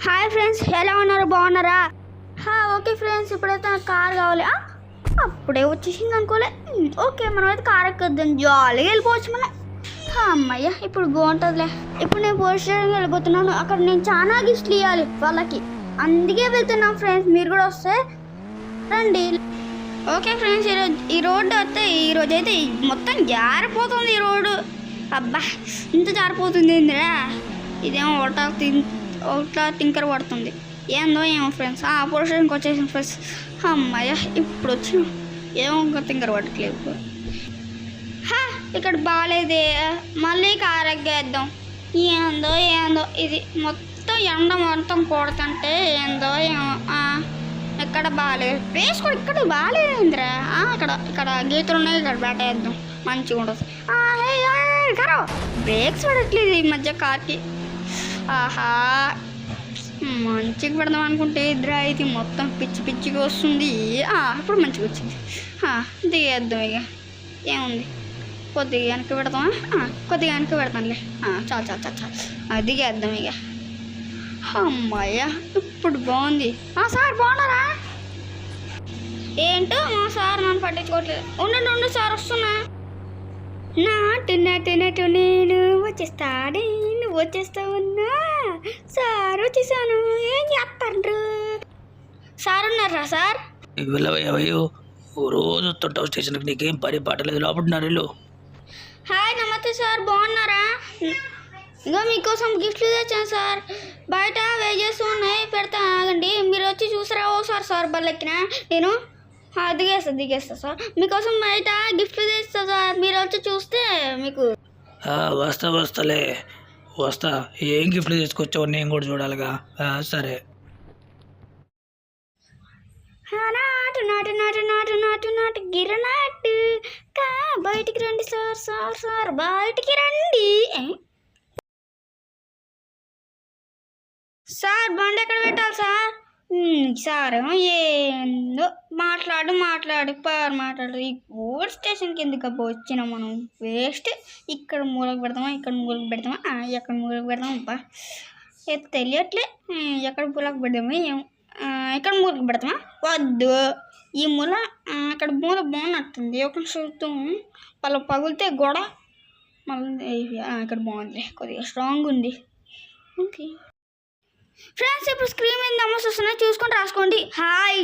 Hi friends, ఎలా ఉన్నారు? బాగున్నారా? ఓకే ఫ్రెండ్స్, ఇప్పుడైతే నాకు కార్ కావాలి. అప్పుడే వచ్చేసింది అనుకోలే. ఓకే, మనం అయితే కార్ ఎక్కొద్దాం, జాలీగా వెళ్ళిపోవచ్చు మనం. అమ్మయ్య, ఇప్పుడు బాగుంటుందిలే. ఇప్పుడు నేను పోలీస్ స్టేషన్కి వెళ్ళిపోతున్నాను. అక్కడ నేను చాలా గిఫ్ట్లు ఇవ్వాలి వాళ్ళకి, అందుకే వెళ్తున్నాం ఫ్రెండ్స్. మీరు కూడా వస్తే రండి. ఓకే ఫ్రెండ్స్, ఈ రోడ్డు వస్తే ఈరోజు అయితే మొత్తం జారిపోతుంది ఈ రోడ్డు. అబ్బా, ఇంత జారిపోతుంది ఏందిరా? ఇదేమో ఒకటా తింకర పడుతుంది. ఏందో ఏమో ఫ్రెండ్స్. పోలీస్ స్టేషన్కి వచ్చేసాం ఫ్రెండ్స్. అమ్మాయ, ఇప్పుడు వచ్చి ఏమో ఇంకా తింకర పట్టట్లేదు. ఇక్కడ బాగాలేదే, మళ్ళీ కార్ ఎగ్గేద్దాం. ఏందో ఇది మొత్తం ఎండ మొత్తం కొడుతుంటే ఏందో ఏమో. ఇక్కడ బాగాలేదు ప్లేస్ కూడా, ఇక్కడ బాగాలేదురా. ఇక్కడ గీతలు ఉన్నాయి, ఇక్కడ పెట్టేద్దాం, మంచిగా ఉండదు. బ్రేక్స్ పడట్లేదు ఈ మధ్య కార్కి. మంచిగా పెడదాం అనుకుంటే ఇద్దరు అయితే మొత్తం పిచ్చిగా వస్తుంది. ఇప్పుడు మంచిగా వచ్చింది. దిగేద్దాం ఇక, ఏముంది, కొద్దిగా వెనక్కి పెడతామా? కొద్దిగా వెనక్కి పెడతానులే. చాలు దిగేద్దాం ఇక. అమ్మాయ్య, ఇప్పుడు బాగుంది. సార్ బాగున్నారా? ఏంటో సార్ నన్ను పట్టించుకోవట్లేదు. ఉండు సార్, వస్తున్నా. నాటు నేను వచ్చేస్తాడే, నువ్వు వచ్చేస్తా ఉన్నా. సార్ వచ్చేసాను, ఏం చేస్తాండ్రు? సార్ ఉన్నారా? సార్ రోజు వస్తుంటావు స్టేషన్కి, నీకేం పని పాటలేదు. లోపడున్నారు. హాయ్, నమస్తే సార్, బాగున్నారా? ఇంకా మీకోసం గిఫ్ట్లు తెచ్చాను సార్. బయట వేజెస్ ఉన్నాయి, పెడతా, ఆగండి. మీరు వచ్చి చూసారా? సార్ బల్లెక్కినా నేను దిగేస్తా సార్. మీకోసం బయట గిఫ్ట్లు తెస్తా సార్, మీరు వచ్చి చూస్తే మీకు. వస్తా. ఏం గిఫ్ట్లు తీసుకొచ్చావు నేను కూడా చూడాలిగా. సరే. నాటు గిరనాటు బయటికి రండి సార్ బయటికి రండి. సార్ బండి ఎక్కడ పెట్టాలి సార్? సార్ ఏందో మాట్లాడు ఈ ఓల్డ్ స్టేషన్కి ఎందుకు అబ్బా వచ్చినాం మనం? వేస్ట్. ఇక్కడ మూలకు పెడతామా, ఎక్కడ మూలకు పెడతామా అబ్బా, తెలియట్లే. ఎక్కడ మూలకు పెడదామా, ఎక్కడ మూలకు పెడతామా? వద్దు, ఈ మూల, అక్కడ మూల బాగున్నట్టుంది. ఒక చూద్దాం, పగిలితే గోడ మళ్ళీ. ఇక్కడ బాగుంది, కొద్దిగా స్ట్రాంగ్ ఉంది. ఓకే ఫ్రెండ్స్, ఇప్పుడు స్క్రీన్ మీద నెంబర్స్ వస్తున్నాయి, చూసుకొని రాసుకోండి. హాయ్,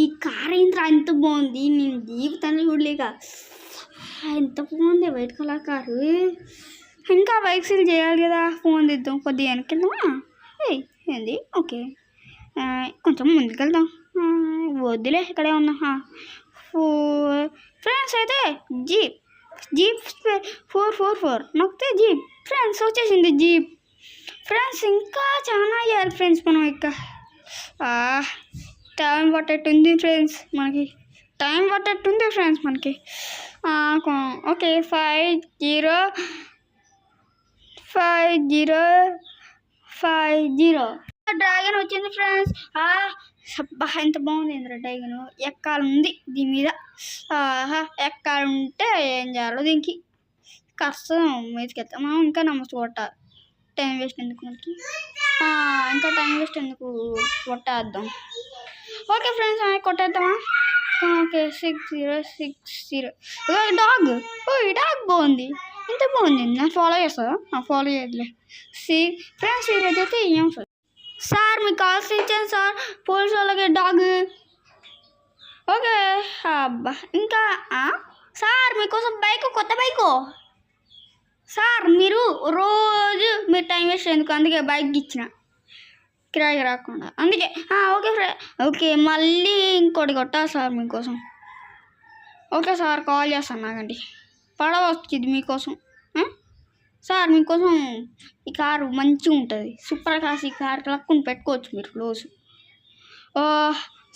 ఈ కార్ ఏంట్రా ఎంత బాగుంది, నేను జీవితాన్ని చూడలేక. ఎంత బాగుంది వైట్ కలర్ కారు. ఇంకా బైక్ సేల్ చేయాలి కదా, ఫోన్ తెద్దాం. కొద్దిగా వెనక్కి వెళ్దామా? ఏంది? ఓకే, కొంచెం ముందుకు వెళ్దాం. వద్దులే, ఇక్కడే ఉన్నా. ఫ్రెండ్స్, అయితే జీప్ 444 నొక్కితే జీప్ ఫ్రెండ్స్ వచ్చేసింది. జీప్ ఫ్రెండ్స్, ఇంకా చాలా అయ్యారు ఫ్రెండ్స్ మనం. ఇంకా టైం పట్టేట్టుంది ఫ్రెండ్స్ మనకి. ఓకే, 5050 డ్రాగన్ వచ్చింది ఫ్రెండ్స్. ఎంత బాగుంది ఇంద్ర డ్రాగన్. ఎక్కాలుంది దీని మీద. ఎక్కాలంటే ఏం చేయాలో దీనికి కష్టం. మీదకి వెళ్తాం మనం. ఇంకా నమస్తే కొట్టాలి. టైం వేస్ట్ ఎందుకు మనకి? కొట్టేద్దాం. ఓకే ఫ్రెండ్స్, కొట్టేద్దామా? ఓకే, 6060. డాగ్ బాగుంది, ఇంత బాగుంది. నేను ఫాలో చేస్తా. ఫాలో చేయదులే. ఫ్రెండ్స్, ఈరోజు అయితే ఏం సార్ మీకు కాల్స్ ఇచ్చాను సార్, పోలీసు వాళ్ళకి డాగ్. ఓకే, అబ్బా, ఇంకా సార్ మీకోసం కొత్త బైకు. సార్ మీరు టైం వేస్ట్ ఎందుకు, అందుకే బైక్ ఇచ్చిన, కిరాయికి రాకుండా, అందుకే. ఓకే, మళ్ళీ ఇంకోటి కొట్టాలి సార్ మీకోసం. ఓకే సార్, కాల్ చేస్తాను, నాకండి. పడవ వచ్చింది మీకోసం. సార్ మీకోసం ఈ కారు మంచిగా ఉంటుంది, సూపర్ క్లాస్. ఈ కారు లక్కుని పెట్టుకోవచ్చు మీరు క్లోజ్.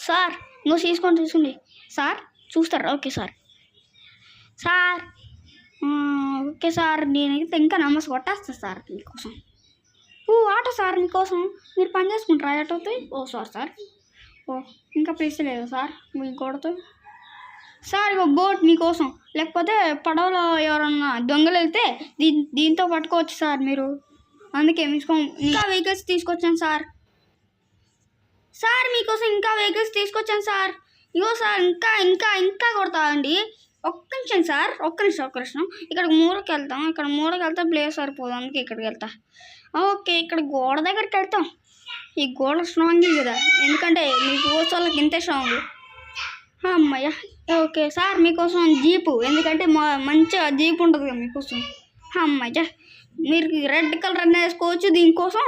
సార్ నువ్వు తీసుకోండి సార్, చూస్తారా? Okay sir. ఓకే సార్, నేనైతే ఇంకా నమ్మస్ కొట్టేస్తా సార్ మీకోసం. ఆటో సార్ మీకోసం. మీరు పని చేసుకుంటారా ఆటోతో? సార్ ఇంకా ప్లేస్ లేదు సార్ మీకోటతో. సార్ ఇక బోట్ మీకోసం, లేకపోతే పడవలో ఎవరన్నా దొంగలు వెళ్తే దీంతో పట్టుకోవచ్చు సార్ మీరు. అందుకే ఇంకా వెహికల్స్ తీసుకొచ్చాను సార్. సార్ మీకోసం ఇంకా వెహికల్స్ తీసుకొచ్చాను సార్. ఇగో సార్ ఇంకా ఇంకా ఇంకా కొడతానండి. ఒక్క నిమిషం సార్, ఒక్క నిమిషం. ఇక్కడ మూడకి వెళ్తాం. ఇక్కడ మూడకి వెళ్తే ప్లేస్ సరిపోదు, అందుకే ఇక్కడికి వెళ్తా. ఓకే, ఇక్కడ గోడ దగ్గరికి వెళ్తాం. ఈ గోడ స్ట్రాంగ్ కదా, ఎందుకంటే మీ పోస్ట్ వాళ్ళకి ఇంతే స్ట్రాంగ్. అమ్మయ్య. ఓకే సార్ మీకోసం జీపు, ఎందుకంటే మంచిగా జీప్ ఉంటుంది కదా మీకోసం. అమ్మయ్య, మీరు రెడ్ కలర్ అన్నీ వేసుకోవచ్చు దీనికోసం.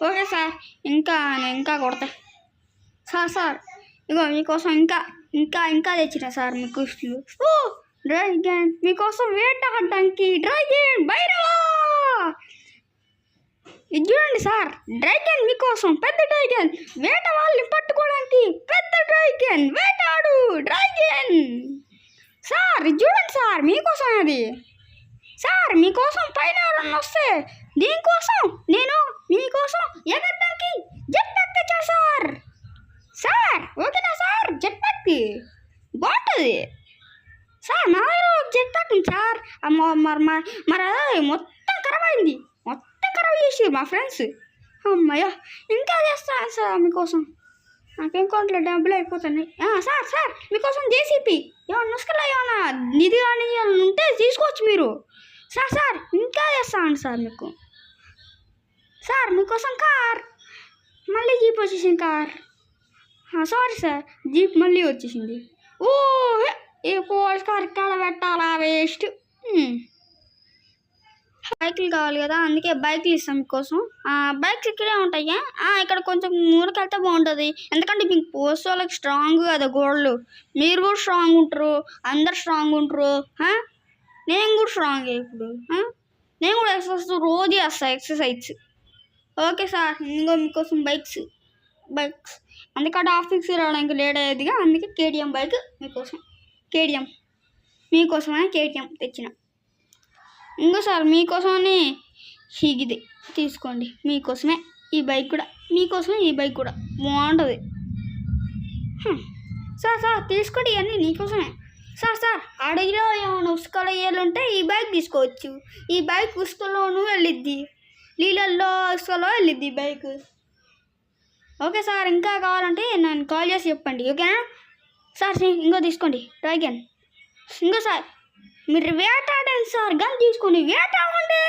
ఓకే సార్, ఇంకా కొడతా సార్. ఇగో మీకోసం ఇంకా తెచ్చిన సార్ మీకు. ఓ డ్రాగన్ మీకోసం వేటాడడానికి డ్రాగన్ భైరవా. ఇది చూడండి సార్, డ్రాగన్ మీకోసం పెద్ద డ్రాగన్. వేట వాళ్ళని పట్టుకోవడానికి పెద్ద డ్రాగన్. వేటాడు డ్రాగన్. సార్ ఇది చూడండి సార్, మీకోసం అది. సార్ మీకోసం పైన ఎవరన్నా వస్తే దీనికోసం నేను మీకోసం ఎగరడానికి జెట్ ప్యాక్ తెచ్చా సార్. సార్ ఓకేనా సార్, జెట్ ప్యాక్ బాగుంటుంది సార్. నా జెట్ ప్యాక్ సార్. మరి అదే మొత్తం ఖరాబ్ అయింది, మొత్తం ఖరాబ్ చేసి మా ఫ్రెండ్స్. అమ్మయ్య, ఇంకా చేస్తాను సార్ మీకోసం. నాకేం కొంటలే, డబ్బులు అయిపోతున్నాయి. సార్ మీకోసం జేసీపీ ఏమన్నా ముసుకలా ఏమన్నా నిధి కానీ ఉంటే తీసుకోవచ్చు మీరు. సార్ ఇంకా చేస్తాను సార్ మీకు. సార్ మీకోసం కార్, మళ్ళీ జీప్ వచ్చేసింది కార్. సారీ సార్, జీప్ మళ్ళీ వచ్చేసింది. ఓ ఈ పోలీస్ కార్ ఇక్కడ పెట్టాలా, వేస్ట్. బైకులు కావాలి కదా, అందుకే బైకులు ఇస్తాం మీకోసం. బైక్స్ ఇక్కడే ఉంటాయి. ఇక్కడ కొంచెం మూలకెళ్తే బాగుంటుంది, ఎందుకంటే మీకు పోస్ట్ వాళ్ళకి స్ట్రాంగ్ కదా గోడలు. మీరు కూడా స్ట్రాంగ్ ఉంటారు, అందరు స్ట్రాంగ్ ఉంటారు. నేను కూడా స్ట్రాంగ్. ఇప్పుడు నేను కూడా ఎక్సర్సైజ్ రోజు చేస్తాను, ఎక్సర్సైజ్. ఓకే సార్, ఇంకో మీకోసం బైక్స్. అందుకంటే ఆఫీస్కి రావడానికి లేట్ అయ్యేదిగా, అందుకే కేటీఎం బైక్ మీకోసం. మీకోసమని కేటీఎం తెచ్చిన. ఇంకో సార్ మీకోసమని ఇది తీసుకోండి, మీకోసమే ఈ బైక్ కూడా. ఈ బైక్ కూడా బాగుంటుంది సార్. తీసుకోండి, ఇవన్నీ నీకోసమే సార్. అడవిలో ఏమైనా ఉసుకలో ఉంటే ఈ బైక్ తీసుకోవచ్చు. ఈ బైక్ ఉసుకలోనూ వెళ్ళిద్ది, నీళ్ళల్లో ఉసుకలో వెళ్ళిద్ది బైక్. ఓకే సార్, ఇంకా కావాలంటే నన్ను కాల్ చేసి చెప్పండి, ఓకేనా సార్. ఇంకో తీసుకోండి డ్రాగన్. ఇంకో సార్ మీరు వేటాడండి సార్, గన్ తీసుకోండి, వేటాడండి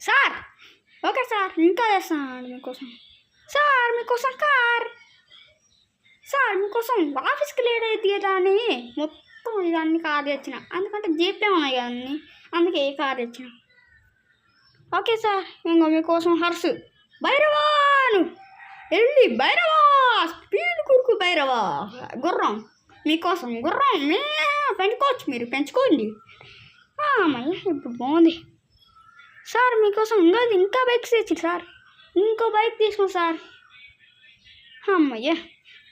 సార్. ఓకే సార్, ఇంకా చేస్తాను మీకోసం. సార్ మీకోసం కార్. సార్ మీకోసం ఆఫీస్కి లేట్ అవుతుంది కదా అని మొత్తం ఇదన్నీ కార్ తెచ్చిన, ఎందుకంటే జీప్లే ఉన్నాయి కదా అన్నీ, అందుకే ఏ కార్ తెచ్చిన. ఓకే సార్, ఇంకో మీకోసం హర్స్. భైరవాను వెళ్ళి భైరవా, స్పీడ్ కురుకు భైరవా. గుర్రం మీకోసం, గుర్రం పెంచుకోవచ్చు, మీరు పెంచుకోండి. అమ్మయ్య, ఇప్పుడు బాగుంది సార్. మీకోసం ఇంకా బైక్స్ తెచ్చి సార్. ఇంకో బైక్ తీసుకోండి సార్. అమ్మయ్య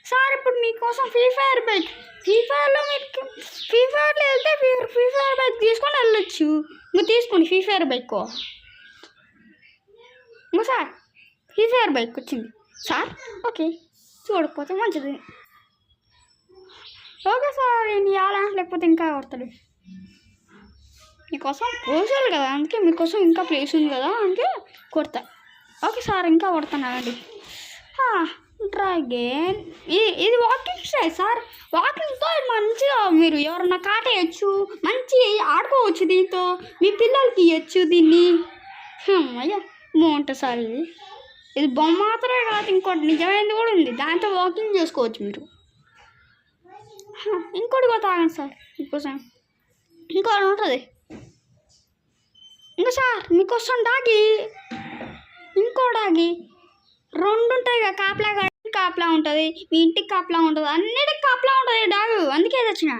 సార్, ఇప్పుడు మీకోసం ఫ్రీ ఫైర్ బైక్. ఫ్రీ ఫైర్లో వెళ్తే ఫ్రీ ఫైర్ బైక్ తీసుకొని వెళ్ళొచ్చు. ఇంకా తీసుకోండి ఫ్రీ ఫైర్ బైక్. ఇంకా సార్ ఫ్రీ ఫైర్ బైక్ వచ్చింది సార్. ఓకే, చూడకపోతే మంచిది. ఓకే సార్, నేను ఇవ్వాలా లేకపోతే ఇంకా కొడతాడు. మీకోసం పోసాలి కదా, అందుకే మీకోసం ఇంకా ప్లేస్ ఉంది కదా, అందుకే కొడతా. ఓకే సార్, ఇంకా కొడతానండి. డ్రాగన్ ఇది వాకింగ్ స్టైల్ సార్. వాకింగ్తో మంచిగా మీరు ఎవరన్నా కాటేయచ్చు, మంచి ఆడుకోవచ్చు దీంతో, మీ పిల్లలకి ఇవ్వచ్చు దీన్ని. అయ్యా బాగుంటుంది సార్. ఇది బొమ్మ మాత్రమే కాదు, ఇంకోటి నిజమైనది కూడా ఉంది, దాంతో వాకింగ్ చేసుకోవచ్చు మీరు. ఇంకోటి కూడా తాగండి సార్ మీకోసం. ఇంకోటి ఉంటుంది. ఇంకా సార్ మీకోసం డాగి, ఇంకో డాగి. రెండు ఉంటాయి కదా, కాపలా ఉంటుంది, మీ ఇంటికి కాపలా ఉంటుంది, అన్నిటికి కాపలా ఉంటుంది డాగు, అందుకే తెచ్చిన.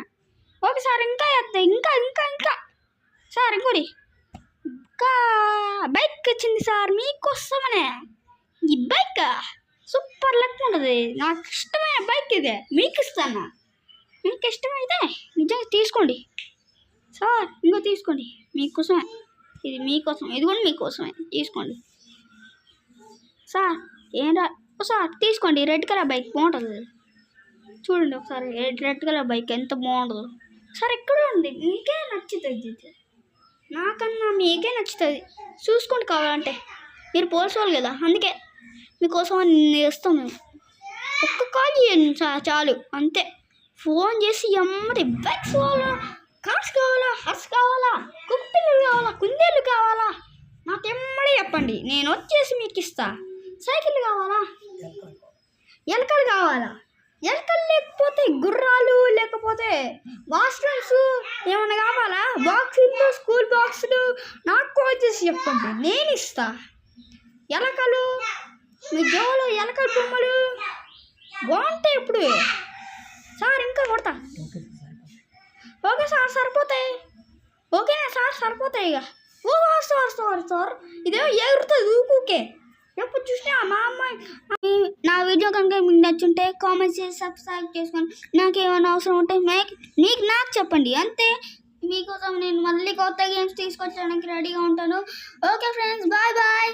ఓకే సార్, ఇంకా చేస్తాయి. ఇంకా సార్ ఇంకోటి ఇంకా బైక్ వచ్చింది సార్ మీకోసమనే. ఈ బైక్ సూపర్ లక్ ఉంటుంది, నాకు ఇష్టమైన బైక్ ఇదే, మీకు ఇస్తాను. మీకు ఇష్టమైతే నిజంగా తీసుకోండి సార్. ఇంకో తీసుకోండి, మీకోసమే. ఇది మీకోసం, ఇది కూడా మీకోసమే, తీసుకోండి సార్. ఏంటో సార్ తీసుకోండి, రెడ్ కలర్ బైక్ బాగుంటుంది. చూడండి ఒకసారి రెడ్ కలర్ బైక్ ఎంత బాగుంటుందో సార్. ఎక్కడ ఉంది, మీకే నచ్చుతుంది, నాకన్నా మీకే నచ్చుతుంది. చూసుకోండి కావాలంటే, మీరు పోల్చుకోవాలి కదా, అందుకే మీకోసం అన్ని చేస్తాం మేము. ఒక్క కాల్ చేయండి చాలు అంతే. ఫోన్ చేసి ఎమ్మటి బైక్స్ కావాలా, కార్స్ కావాలా, హర్స్ కావాలా, కుప్పిళ్ళు కావాలా, కుందేళ్ళు కావాలా, నాకు ఎమ్మడే చెప్పండి, నేను వచ్చేసి మీకు ఇస్తా. సైకిల్ కావాలా, ఎలకలు కావాలా, ఎలకలు లేకపోతే గుర్రాలు, లేకపోతే వాష్రూమ్స్ ఏమైనా కావాలా, బాక్సులు, స్కూల్ బాక్సులు నాకు కాల్ చేసి చెప్పండి, నేను ఇస్తా. ఎలకలు మీ జోలు ఎలకల బొమ్మలు బాగుంటాయి. ఇప్పుడు సార్ ఇంకా కొడతా. ఓకే సార్ సరిపోతాయి. ఓకేనా సార్ సరిపోతాయి. ఇక ఓ సార్ ఇదేమో ఎగురుతుంది ఊకే. ఎప్పుడు చూసినా మా అమ్మాయి. నా వీడియో కనుక మీకు నచ్చుంటే కామెంట్ చేసి సబ్స్క్రైబ్ చేసుకొని నాకు ఏమైనా అవసరం ఉంటే నాకు చెప్పండి అంతే. మీకోసం నేను మళ్ళీ కొత్త గేమ్స్ తీసుకొచ్చడానికి రెడీగా ఉంటాను. Okay friends, bye bye.